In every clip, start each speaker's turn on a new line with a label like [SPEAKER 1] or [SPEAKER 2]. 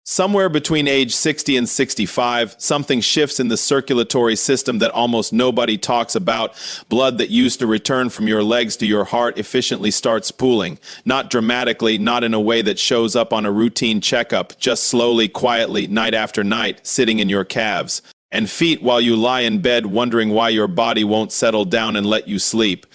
[SPEAKER 1] Somewhere between age 60 and 65, something shifts in the circulatory system that almost nobody talks about. Blood that used to return from your legs to your heart efficiently starts pooling. Not dramatically, not in a way that shows up on a routine checkup, just slowly, quietly, night after night, sitting in your calves and feet while you lie in bed wondering why your body won't settle down and let you sleep.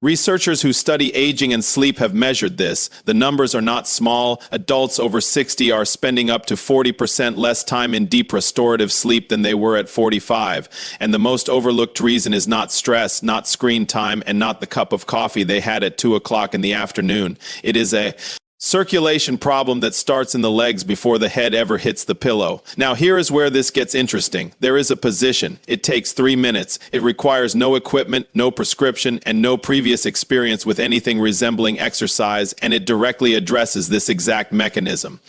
[SPEAKER 1] Researchers who study aging and sleep have measured this. The numbers are not small. Adults over 60 are spending up to 40% less time in deep restorative sleep than they were at 45. And the most overlooked reason is not stress, not screen time, and not the cup of coffee they had at 2 o'clock in the afternoon. It is a circulation problem that starts in the legs before the head ever hits the pillow. Now here is where this gets interesting. There is a position. It takes 3 minutes. It requires no equipment, no prescription, and no previous experience with anything resembling exercise, and it directly addresses this exact mechanism.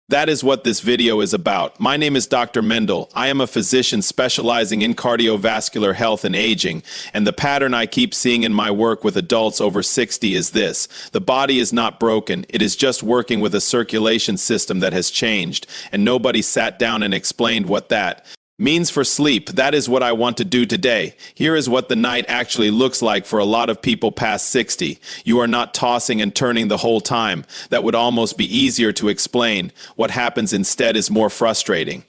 [SPEAKER 1] That is what this video is about. My name is Dr. Mandell. I am a physician specializing in cardiovascular health and aging, and the pattern I keep seeing in my work with adults over 60 is this. The body is not broken. It is just working with a circulation system that has changed, and nobody sat down and explained what that means for sleep. That is what I want to do today. Here is what the night actually looks like for a lot of people past 60. You are not tossing and turning the whole time. That would almost be easier to explain. What happens instead is more frustrating.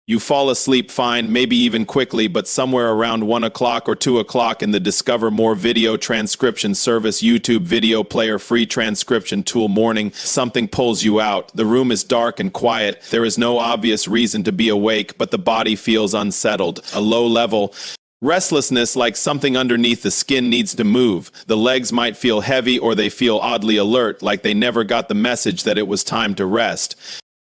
[SPEAKER 1] You fall asleep fine, maybe even quickly, but somewhere around 1 o'clock or 2 o'clock in the Discover More video transcription service YouTube video player free transcription tool morning, something pulls you out. The room is dark and quiet. There is no obvious reason to be awake, but the body feels unsettled. A low level restlessness, like something underneath the skin needs to move. The legs might feel heavy or they feel oddly alert, like they never got the message that it was time to rest.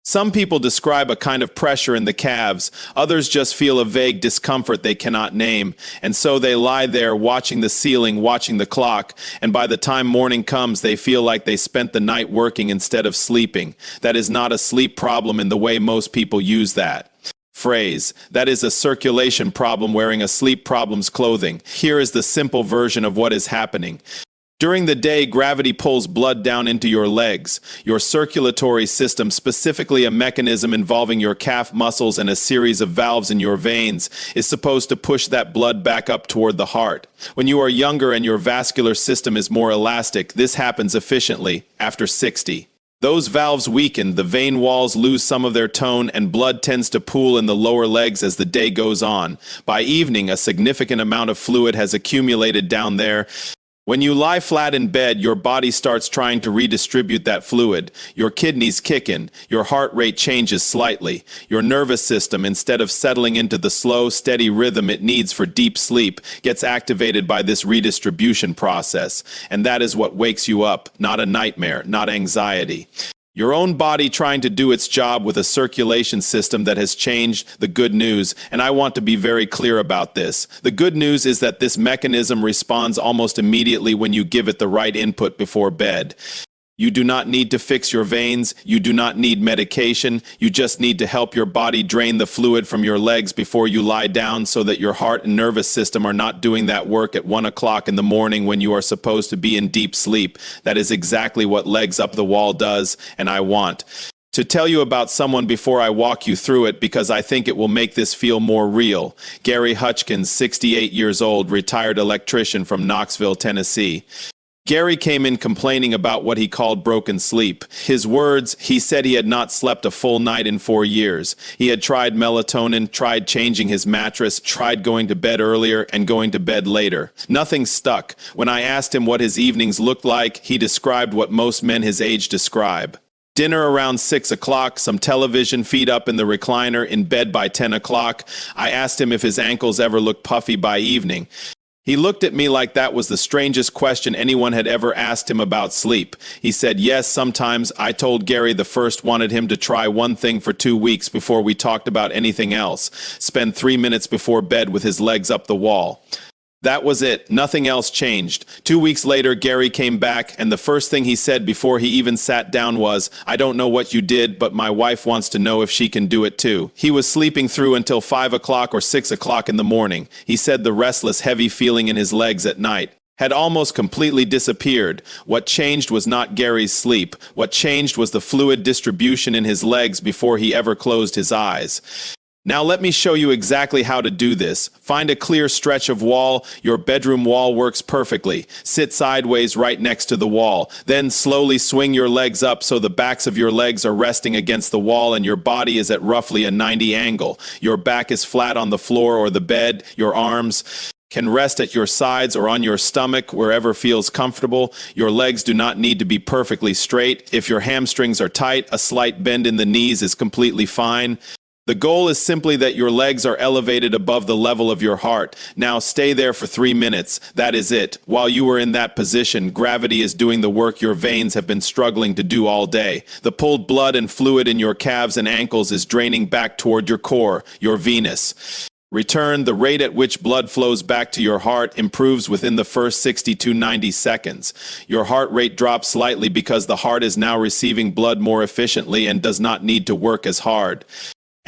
[SPEAKER 1] Some people describe a kind of pressure in the calves. Others just feel a vague discomfort they cannot name. And so they lie there watching the ceiling, watching the clock. And by the time morning comes, they feel like they spent the night working instead of sleeping. That is not a sleep problem in the way most people use that phrase. That is a circulation problem wearing a sleep problem's clothing. Here is the simple version of what is happening. During the day, gravity pulls blood down into your legs. Your circulatory system, specifically a mechanism involving your calf muscles and a series of valves in your veins, is supposed to push that blood back up toward the heart. When you are younger and your vascular system is more elastic, this happens efficiently after 60. Those valves weaken, the vein walls lose some of their tone, and blood tends to pool in the lower legs as the day goes on. By evening, a significant amount of fluid has accumulated down there. When you lie flat in bed, your body starts trying to redistribute that fluid. Your kidneys kick in. Your heart rate changes slightly. Your nervous system, instead of settling into the slow, steady rhythm it needs for deep sleep, gets activated by this redistribution process. And that is what wakes you up, not a nightmare, not anxiety. Your own body trying to do its job with a circulation system that has changed. The good news, and I want to be very clear about this, the good news is that this mechanism responds almost immediately when you give it the right input before bed. You do not need to fix your veins. You do not need medication. You just need to help your body drain the fluid from your legs before you lie down so that your heart and nervous system are not doing that work at 1 o'clock in the morning when you are supposed to be in deep sleep. That is exactly what Legs Up the Wall does, and I want to tell you about someone before I walk you through it because I think it will make this feel more real. Gary Hutchkins, 68 years old, retired electrician from Knoxville, Tennessee. Gary came in complaining about what he called broken sleep. His words, he said he had not slept a full night in 4 years. He had tried melatonin, tried changing his mattress, tried going to bed earlier and going to bed later. Nothing stuck. When I asked him what his evenings looked like, he described what most men his age describe. Dinner around 6 o'clock, some television, feet up in the recliner, in bed by 10 o'clock. I asked him if his ankles ever looked puffy by evening. He looked at me like that was the strangest question anyone had ever asked him about sleep. He said, yes, sometimes. I told Gary the first wanted him to try one thing for 2 weeks before we talked about anything else. Spend 3 minutes before bed with his legs up the wall. That was it. Nothing else changed. 2 weeks later, Gary came back, and the first thing he said before he even sat down was, I don't know what you did, but my wife wants to know if she can do it too. He was sleeping through until 5 o'clock or 6 o'clock in the morning. He said the restless, heavy feeling in his legs at night had almost completely disappeared. What changed was not Gary's sleep. What changed was the fluid distribution in his legs before he ever closed his eyes. Now let me show you exactly how to do this. Find a clear stretch of wall. Your bedroom wall works perfectly. Sit sideways right next to the wall. Then slowly swing your legs up so the backs of your legs are resting against the wall and your body is at roughly a 90 angle. Your back is flat on the floor or the bed. Your arms can rest at your sides or on your stomach, wherever feels comfortable. Your legs do not need to be perfectly straight. If your hamstrings are tight, a slight bend in the knees is completely fine. The goal is simply that your legs are elevated above the level of your heart. Now stay there for 3 minutes. That is it. While you are in that position, gravity is doing the work your veins have been struggling to do all day. The pulled blood and fluid in your calves and ankles is draining back toward your core, your venous. Return. The rate at which blood flows back to your heart improves within the first 60 to 90 seconds. Your heart rate drops slightly because the heart is now receiving blood more efficiently and does not need to work as hard.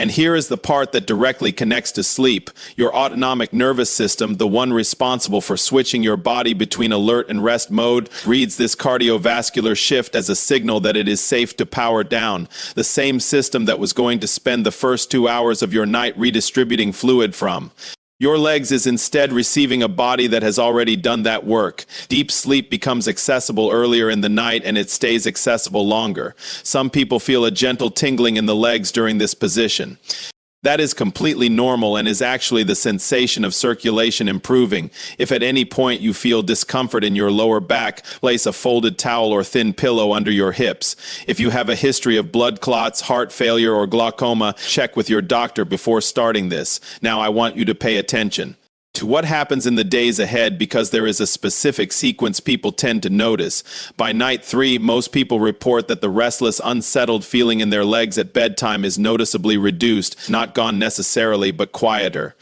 [SPEAKER 1] And here is the part that directly connects to sleep. Your autonomic nervous system, the one responsible for switching your body between alert and rest mode, reads this cardiovascular shift as a signal that it is safe to power down. The same system that was going to spend the first 2 hours of your night redistributing fluid from. Your legs is instead receiving a body that has already done that work. Deep sleep becomes accessible earlier in the night and it stays accessible longer. Some people feel a gentle tingling in the legs during this position. That is completely normal and is actually the sensation of circulation improving. If at any point you feel discomfort in your lower back, place a folded towel or thin pillow under your hips. If you have a history of blood clots, heart failure, or glaucoma, check with your doctor before starting this. Now I want you to pay attention to what happens in the days ahead because there is a specific sequence people tend to notice. By night 3, most people report that the restless, unsettled feeling in their legs at bedtime is noticeably reduced, not gone necessarily, but quieter.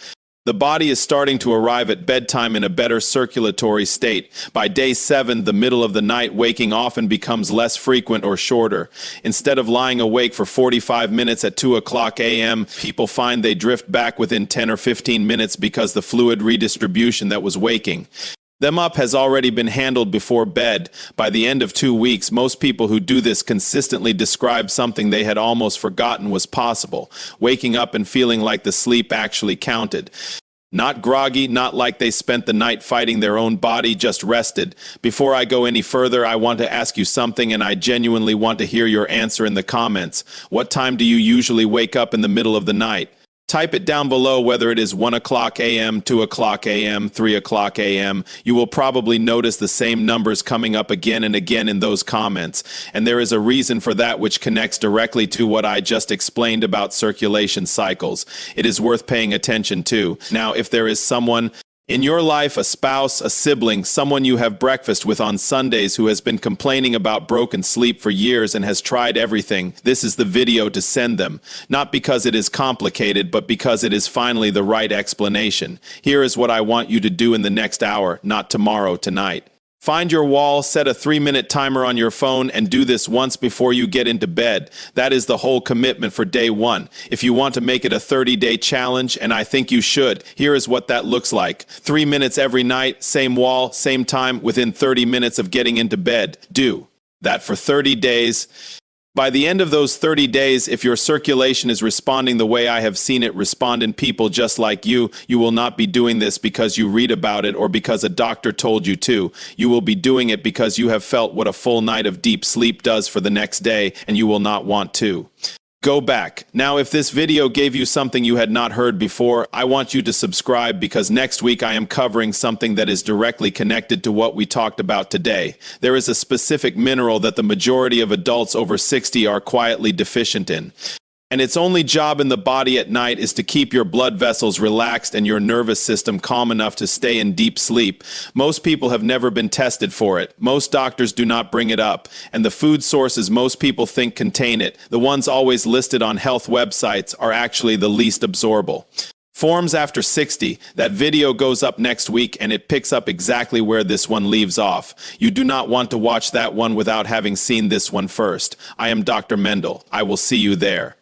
[SPEAKER 1] The body is starting to arrive at bedtime in a better circulatory state. By day 7, the middle of the night waking often becomes less frequent or shorter. Instead of lying awake for 45 minutes at 2 o'clock a.m., people find they drift back within 10 or 15 minutes because the fluid redistribution that was waking them up has already been handled before bed. By the end of 2 weeks, most people who do this consistently describe something they had almost forgotten was possible, waking up and feeling like the sleep actually counted. Not groggy, not like they spent the night fighting their own body, just rested. Before I go any further, I want to ask you something, and I genuinely want to hear your answer in the comments. What time do you usually wake up in the middle of the night? Type it down below whether it is 1 o'clock a.m., 2 o'clock a.m., 3 o'clock a.m. You will probably notice the same numbers coming up again and again in those comments. And there is a reason for that which connects directly to what I just explained about circulation cycles. It is worth paying attention to. Now, if there is someone in your life, a spouse, a sibling, someone you have breakfast with on Sundays who has been complaining about broken sleep for years and has tried everything, this is the video to send them. Not because it is complicated, but because it is finally the right explanation. Here is what I want you to do in the next hour, not tomorrow, tonight. Find your wall, set a 3-minute timer on your phone, and do this once before you get into bed. That is the whole commitment for day 1. If you want to make it a 30-day challenge, and I think you should, here is what that looks like. 3 minutes every night, same wall, same time, within 30 minutes of getting into bed. Do that for 30 days. By the end of those 30 days, if your circulation is responding the way I have seen it respond in people just like you, you will not be doing this because you read about it or because a doctor told you to. You will be doing it because you have felt what a full night of deep sleep does for the next day, and you will not want to. Go back. Now, if this video gave you something you had not heard before, I want you to subscribe because next week I am covering something that is directly connected to what we talked about today. There is a specific mineral that the majority of adults over 60 are quietly deficient in. And its only job in the body at night is to keep your blood vessels relaxed and your nervous system calm enough to stay in deep sleep. Most people have never been tested for it. Most doctors do not bring it up. And the food sources most people think contain it, the ones always listed on health websites, are actually the least absorbable. Forms after 60. That video goes up next week and it picks up exactly where this one leaves off. You do not want to watch that one without having seen this one first. I am Dr. Mandell. I will see you there.